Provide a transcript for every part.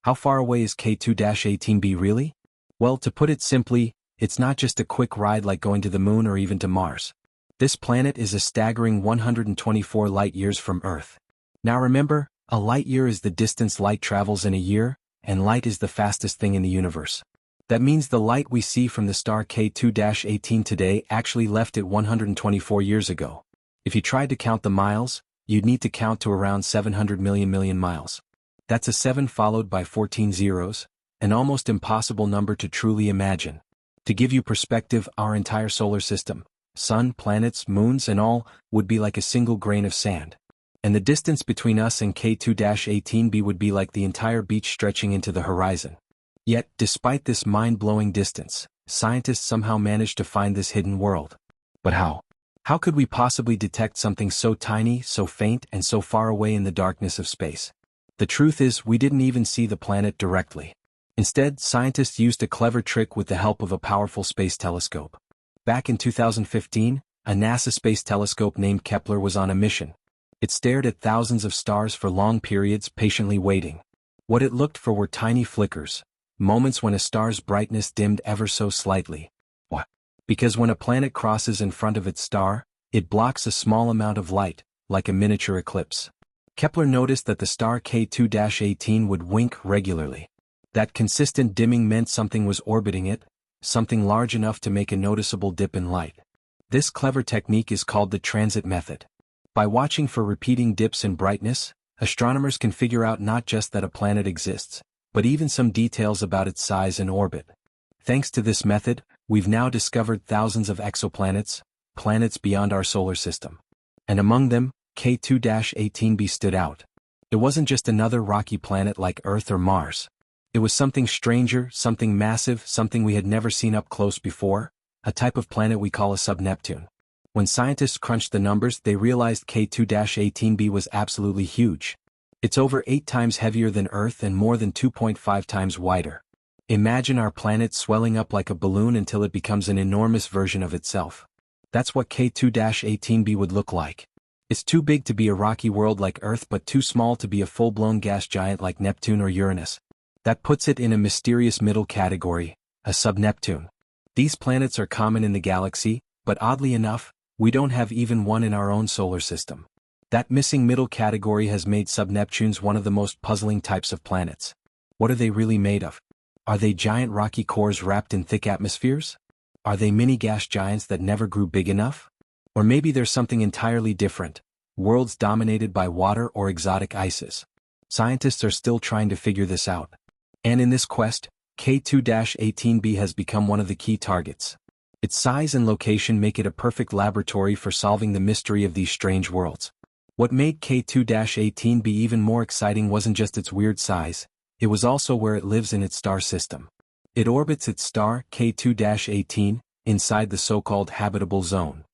How far away is K2-18b really? Well, to put it simply, it's not just a quick ride like going to the moon or even to Mars. This planet is a staggering 124 light-years from Earth. Now remember, a light-year is the distance light travels in a year, and light is the fastest thing in the universe. That means the light we see from the star K2-18 today actually left it 124 years ago. If you tried to count the miles, you'd need to count to around 700 million miles. That's a 7 followed by 14 zeros, an almost impossible number to truly imagine. To give you perspective, our entire solar system, sun, planets, moons, and all, would be like a single grain of sand. And the distance between us and K2-18b would be like the entire beach stretching into the horizon. Yet, despite this mind-blowing distance, scientists somehow managed to find this hidden world. But how? How could we possibly detect something so tiny, so faint, and so far away in the darkness of space? The truth is, we didn't even see the planet directly. Instead, scientists used a clever trick with the help of a powerful space telescope. Back in 2015, a NASA space telescope named Kepler was on a mission. It stared at thousands of stars for long periods, patiently waiting. What it looked for were tiny flickers, moments when a star's brightness dimmed ever so slightly. Why? Because when a planet crosses in front of its star, it blocks a small amount of light, like a miniature eclipse. Kepler noticed that the star K2-18 would wink regularly. That consistent dimming meant something was orbiting it, something large enough to make a noticeable dip in light. This clever technique is called the transit method. By watching for repeating dips in brightness, astronomers can figure out not just that a planet exists, but even some details about its size and orbit. Thanks to this method, we've now discovered thousands of exoplanets, planets beyond our solar system. And among them, K2-18b stood out. It wasn't just another rocky planet like Earth or Mars. It was something stranger, something massive, something we had never seen up close before, a type of planet we call a sub-Neptune. When scientists crunched the numbers, they realized K2-18b was absolutely huge. It's over 8 times heavier than Earth and more than 2.5 times wider. Imagine our planet swelling up like a balloon until it becomes an enormous version of itself. That's what K2-18b would look like. It's too big to be a rocky world like Earth but too small to be a full-blown gas giant like Neptune or Uranus. That puts it in a mysterious middle category, a sub-Neptune. These planets are common in the galaxy, but oddly enough, we don't have even one in our own solar system. That missing middle category has made sub-Neptunes one of the most puzzling types of planets. What are they really made of? Are they giant rocky cores wrapped in thick atmospheres? Are they mini gas giants that never grew big enough? Or maybe there's something entirely different, worlds dominated by water or exotic ices. Scientists are still trying to figure this out. And in this quest, K2-18b has become one of the key targets. Its size and location make it a perfect laboratory for solving the mystery of these strange worlds. What made K2-18b even more exciting wasn't just its weird size, it was also where it lives in its star system. It orbits its star, K2-18, inside the so-called habitable zone.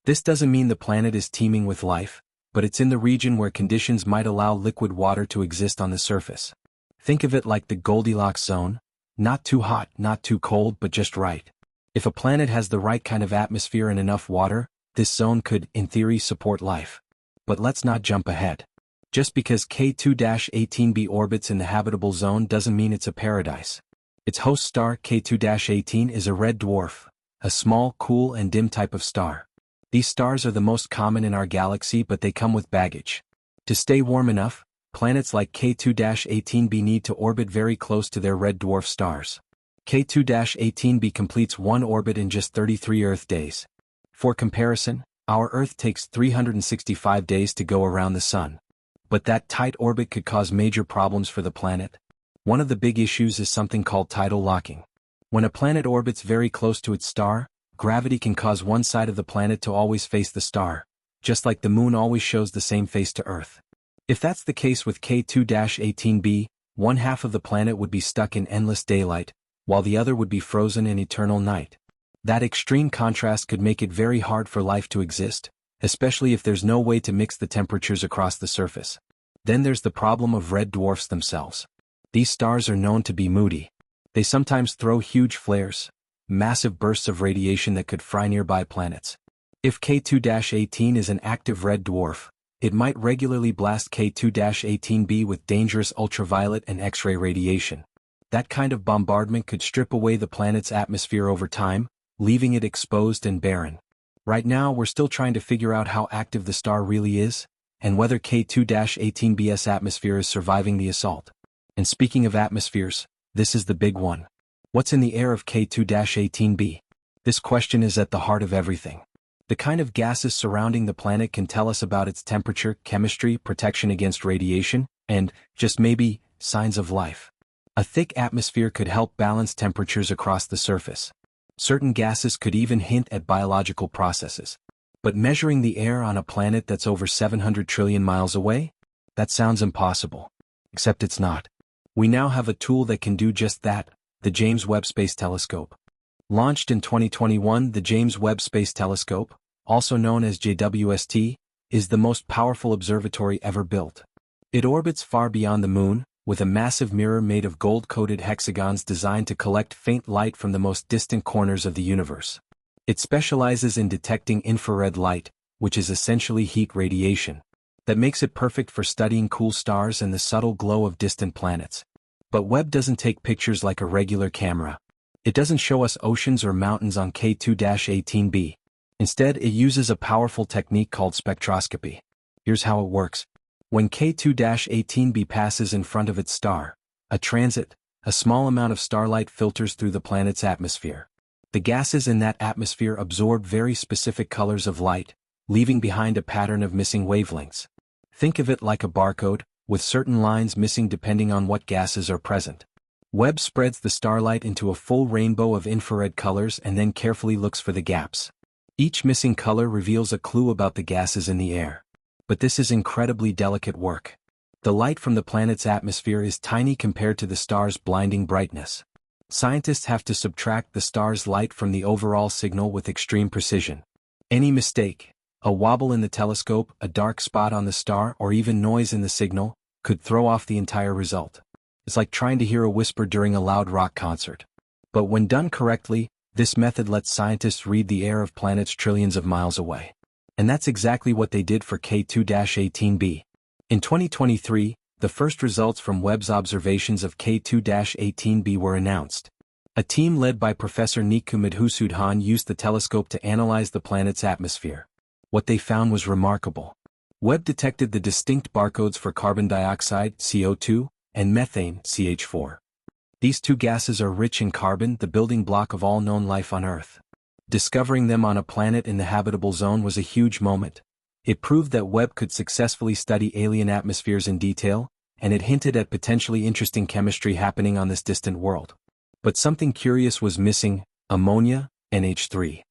This doesn't mean the planet is teeming with life, but it's in the region where conditions might allow liquid water to exist on the surface. Think of it like the Goldilocks zone, not too hot, not too cold, but just right. If a planet has the right kind of atmosphere and enough water, this zone could, in theory, support life. But let's not jump ahead. Just because K2-18b orbits in the habitable zone doesn't mean it's a paradise. Its host star, K2-18, is a red dwarf, a small, cool, and dim type of star. These stars are the most common in our galaxy, but they come with baggage. To stay warm enough, planets like K2-18b need to orbit very close to their red dwarf stars. K2-18b completes one orbit in just 33 Earth days. For comparison, our Earth takes 365 days to go around the Sun. But that tight orbit could cause major problems for the planet. One of the big issues is something called tidal locking. When a planet orbits very close to its star, gravity can cause one side of the planet to always face the star, just like the Moon always shows the same face to Earth. If that's the case with K2-18b, one half of the planet would be stuck in endless daylight, while the other would be frozen in eternal night. That extreme contrast could make it very hard for life to exist, especially if there's no way to mix the temperatures across the surface. Then there's the problem of red dwarfs themselves. These stars are known to be moody. They sometimes throw huge flares, massive bursts of radiation that could fry nearby planets. If K2-18 is an active red dwarf, It might regularly blast K2-18b with dangerous ultraviolet and X-ray radiation. That kind of bombardment could strip away the planet's atmosphere over time, leaving it exposed and barren. Right now we're still trying to figure out how active the star really is, and whether K2-18b's atmosphere is surviving the assault. And speaking of atmospheres, this is the big one. What's in the air of K2-18b? This question is at the heart of everything. The kind of gases surrounding the planet can tell us about its temperature, chemistry, protection against radiation, and, just maybe, signs of life. A thick atmosphere could help balance temperatures across the surface. Certain gases could even hint at biological processes. But measuring the air on a planet that's over 700 trillion miles away? That sounds impossible. Except it's not. We now have a tool that can do just that, the James Webb Space Telescope. Launched in 2021, the James Webb Space Telescope, also known as JWST, is the most powerful observatory ever built. It orbits far beyond the Moon, with a massive mirror made of gold-coated hexagons designed to collect faint light from the most distant corners of the universe. It specializes in detecting infrared light, which is essentially heat radiation. That makes it perfect for studying cool stars and the subtle glow of distant planets. But Webb doesn't take pictures like a regular camera. It doesn't show us oceans or mountains on K2-18b. Instead, it uses a powerful technique called spectroscopy. Here's how it works. When K2-18b passes in front of its star, a transit, a small amount of starlight filters through the planet's atmosphere. The gases in that atmosphere absorb very specific colors of light, leaving behind a pattern of missing wavelengths. Think of it like a barcode, with certain lines missing depending on what gases are present. Webb spreads the starlight into a full rainbow of infrared colors and then carefully looks for the gaps. Each missing color reveals a clue about the gases in the air. But this is incredibly delicate work. The light from the planet's atmosphere is tiny compared to the star's blinding brightness. Scientists have to subtract the star's light from the overall signal with extreme precision. Any mistake, a wobble in the telescope, a dark spot on the star, or even noise in the signal, could throw off the entire result. It's like trying to hear a whisper during a loud rock concert. But when done correctly, this method lets scientists read the air of planets trillions of miles away. And that's exactly what they did for K2-18b. In 2023, the first results from Webb's observations of K2-18b were announced. A team led by Professor Niku Madhusudhan used the telescope to analyze the planet's atmosphere. What they found was remarkable. Webb detected the distinct barcodes for carbon dioxide, CO2, and methane, CH4. These two gases are rich in carbon, the building block of all known life on Earth. Discovering them on a planet in the habitable zone was a huge moment. It proved that Webb could successfully study alien atmospheres in detail, and it hinted at potentially interesting chemistry happening on this distant world. But something curious was missing: ammonia, NH3.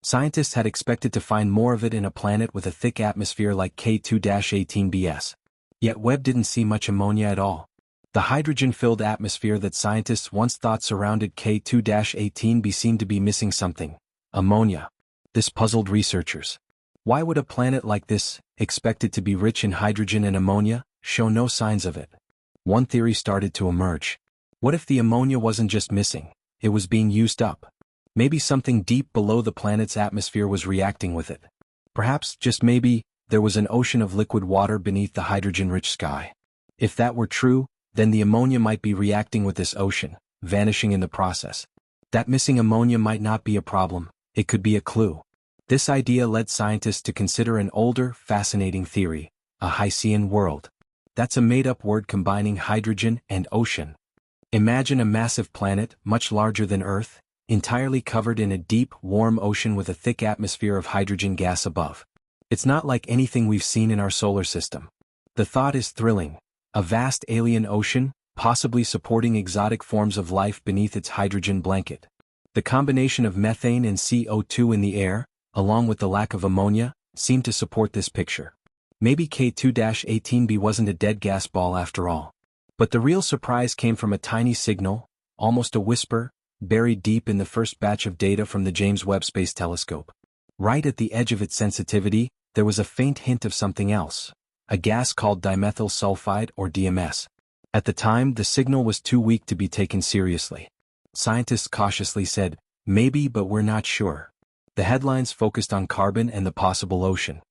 Scientists had expected to find more of it in a planet with a thick atmosphere like K2-18b's. Yet Webb didn't see much ammonia at all. The hydrogen-filled atmosphere that scientists once thought surrounded K2-18b seemed to be missing something: ammonia. This puzzled researchers. Why would a planet like this, expected to be rich in hydrogen and ammonia, show no signs of it? One theory started to emerge. What if the ammonia wasn't just missing, it was being used up? Maybe something deep below the planet's atmosphere was reacting with it. Perhaps, just maybe, there was an ocean of liquid water beneath the hydrogen-rich sky. If that were true, then the ammonia might be reacting with this ocean, vanishing in the process. That missing ammonia might not be a problem, it could be a clue. This idea led scientists to consider an older, fascinating theory: a Hycean world. That's a made-up word combining hydrogen and ocean. Imagine a massive planet, much larger than Earth, entirely covered in a deep, warm ocean with a thick atmosphere of hydrogen gas above. It's not like anything we've seen in our solar system. The thought is thrilling. A vast alien ocean, possibly supporting exotic forms of life beneath its hydrogen blanket. The combination of methane and CO2 in the air, along with the lack of ammonia, seemed to support this picture. Maybe K2-18b wasn't a dead gas ball after all. But the real surprise came from a tiny signal, almost a whisper, buried deep in the first batch of data from the James Webb Space Telescope. Right at the edge of its sensitivity, there was a faint hint of something else: a gas called dimethyl sulfide, or DMS. At the time, the signal was too weak to be taken seriously. Scientists cautiously said, "Maybe, but we're not sure." The headlines focused on carbon and the possible ocean.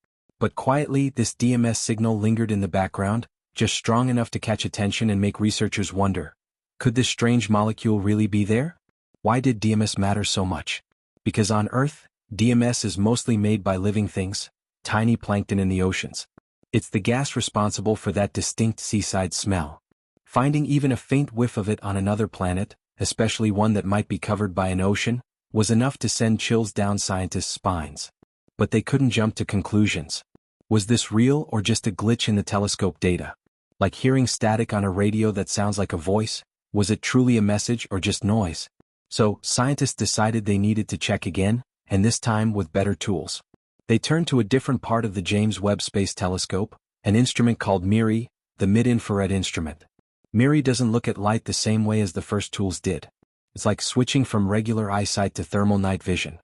But quietly, this DMS signal lingered in the background, just strong enough to catch attention and make researchers wonder, could this strange molecule really be there? Why did DMS matter so much? Because on Earth, DMS is mostly made by living things, tiny plankton in the oceans. It's the gas responsible for that distinct seaside smell. Finding even a faint whiff of it on another planet, especially one that might be covered by an ocean, was enough to send chills down scientists' spines. But they couldn't jump to conclusions. Was this real or just a glitch in the telescope data? Like hearing static on a radio that sounds like a voice? Was it truly a message or just noise? So, scientists decided they needed to check again, and this time with better tools. They turned to a different part of the James Webb Space Telescope, an instrument called MIRI, the mid-infrared instrument. MIRI doesn't look at light the same way as the first tools did. It's like switching from regular eyesight to thermal night vision.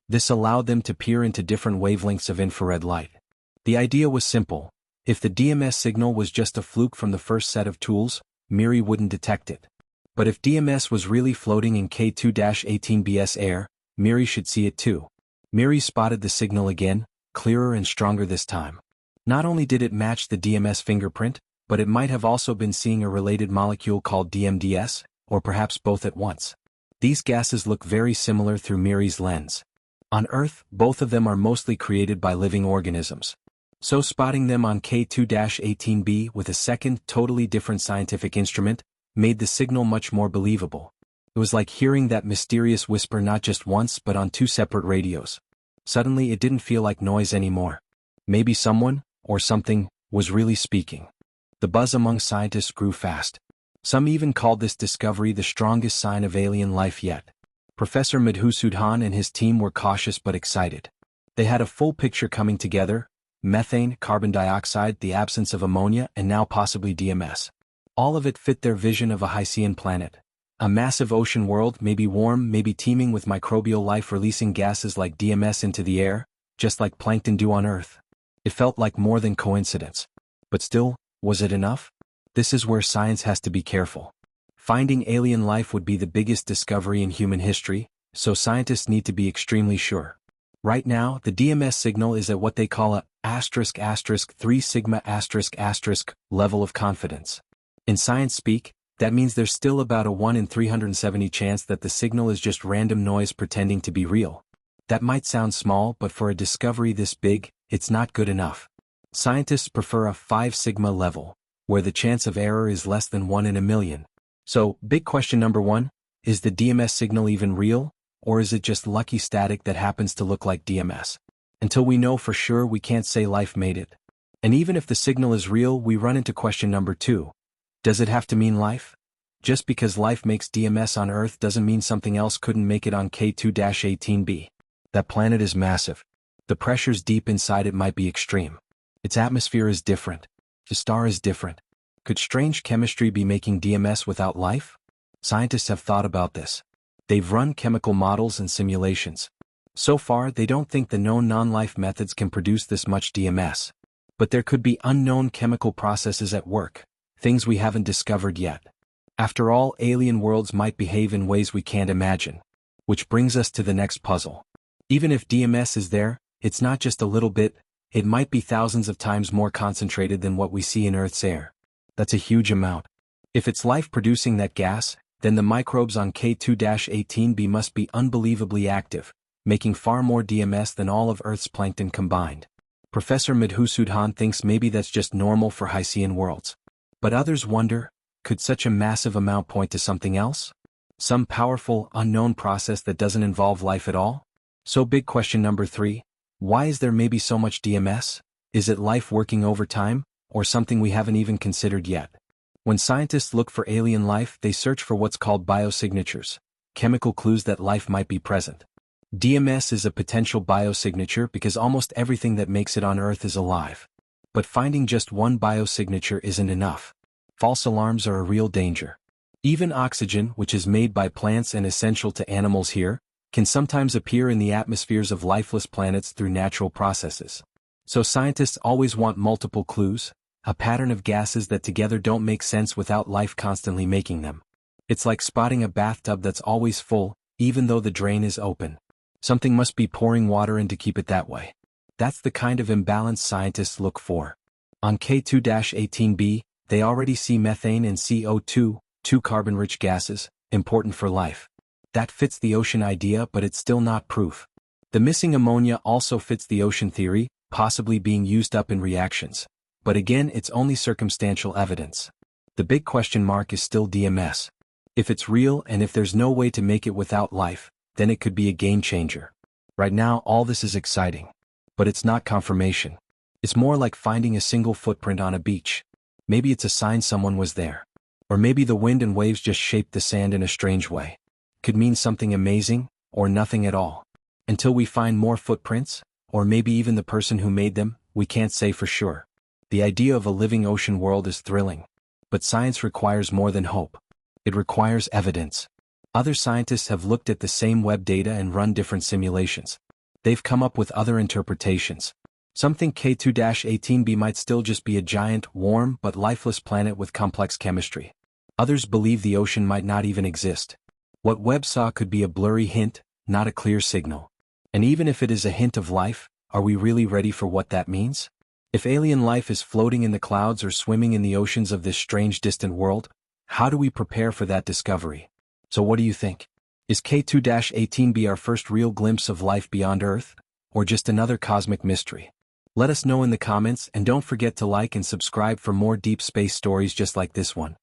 This allowed them to peer into different wavelengths of infrared light. The idea was simple. If the DMS signal was just a fluke from the first set of tools, MIRI wouldn't detect it. But if DMS was really floating in K2-18b's air, MIRI should see it too. MIRI spotted the signal again, clearer and stronger this time. Not only did it match the DMS fingerprint, but it might have also been seeing a related molecule called DMDS, or perhaps both at once. These gases look very similar through MIRI's lens. On Earth, both of them are mostly created by living organisms. So spotting them on K2-18b with a second, totally different scientific instrument, made the signal much more believable. It was like hearing that mysterious whisper not just once but on two separate radios. Suddenly it didn't feel like noise anymore. Maybe someone, or something, was really speaking. The buzz among scientists grew fast. Some even called this discovery the strongest sign of alien life yet. Professor Madhusudhan and his team were cautious but excited. They had a full picture coming together: methane, carbon dioxide, the absence of ammonia, and now possibly DMS. All of it fit their vision of a Hycean planet. A massive ocean world, maybe warm, maybe teeming with microbial life releasing gases like DMS into the air, just like plankton do on Earth. It felt like more than coincidence. But still, was it enough? This is where science has to be careful. Finding alien life would be the biggest discovery in human history, so scientists need to be extremely sure. Right now, the DMS signal is at what they call a **3 sigma** level of confidence. In science speak, that means there's still about a 1 in 370 chance that the signal is just random noise pretending to be real. That might sound small, but for a discovery this big, it's not good enough. Scientists prefer a 5 sigma level, where the chance of error is less than 1 in a million. So, big question number 1, is the DMS signal even real, or is it just lucky static that happens to look like DMS? Until we know for sure, we can't say life made it. And even if the signal is real, we run into question number 2. Does it have to mean life? Just because life makes DMS on Earth doesn't mean something else couldn't make it on K2-18b. That planet is massive. The pressures deep inside it might be extreme. Its atmosphere is different. The star is different. Could strange chemistry be making DMS without life? Scientists have thought about this. They've run chemical models and simulations. So far, they don't think the known non-life methods can produce this much DMS. But there could be unknown chemical processes at work, things we haven't discovered yet. After all, alien worlds might behave in ways we can't imagine. Which brings us to the next puzzle. Even if DMS is there, it's not just a little bit, it might be thousands of times more concentrated than what we see in Earth's air. That's a huge amount. If it's life producing that gas, then the microbes on K2-18b must be unbelievably active, making far more DMS than all of Earth's plankton combined. Professor Madhusudhan thinks maybe that's just normal for Hycean worlds. But others wonder, could such a massive amount point to something else? Some powerful, unknown process that doesn't involve life at all? So big question number 3, why is there maybe so much DMS? Is it life working overtime, or something we haven't even considered yet? When scientists look for alien life, they search for what's called biosignatures, chemical clues that life might be present. DMS is a potential biosignature because almost everything that makes it on Earth is alive. But finding just one biosignature isn't enough. False alarms are a real danger. Even oxygen, which is made by plants and essential to animals here, can sometimes appear in the atmospheres of lifeless planets through natural processes. So scientists always want multiple clues, a pattern of gases that together don't make sense without life constantly making them. It's like spotting a bathtub that's always full, even though the drain is open. Something must be pouring water in to keep it that way. That's the kind of imbalance scientists look for. On K2-18b, they already see methane and CO2, two carbon-rich gases, important for life. That fits the ocean idea, but it's still not proof. The missing ammonia also fits the ocean theory, possibly being used up in reactions. But again, it's only circumstantial evidence. The big question mark is still DMS. If it's real and if there's no way to make it without life, then it could be a game changer. Right now, all this is exciting. But it's not confirmation. It's more like finding a single footprint on a beach. Maybe it's a sign someone was there. Or maybe the wind and waves just shaped the sand in a strange way. Could mean something amazing, or nothing at all. Until we find more footprints, or maybe even the person who made them, we can't say for sure. The idea of a living ocean world is thrilling. But science requires more than hope. It requires evidence. Other scientists have looked at the same Webb data and run different simulations. They've come up with other interpretations. Some think K2-18b might still just be a giant, warm but lifeless planet with complex chemistry. Others believe the ocean might not even exist. What Webb saw could be a blurry hint, not a clear signal. And even if it is a hint of life, are we really ready for what that means? If alien life is floating in the clouds or swimming in the oceans of this strange distant world, how do we prepare for that discovery? So what do you think? Is K2-18b our first real glimpse of life beyond Earth, or just another cosmic mystery? Let us know in the comments, and don't forget to like and subscribe for more deep space stories just like this one.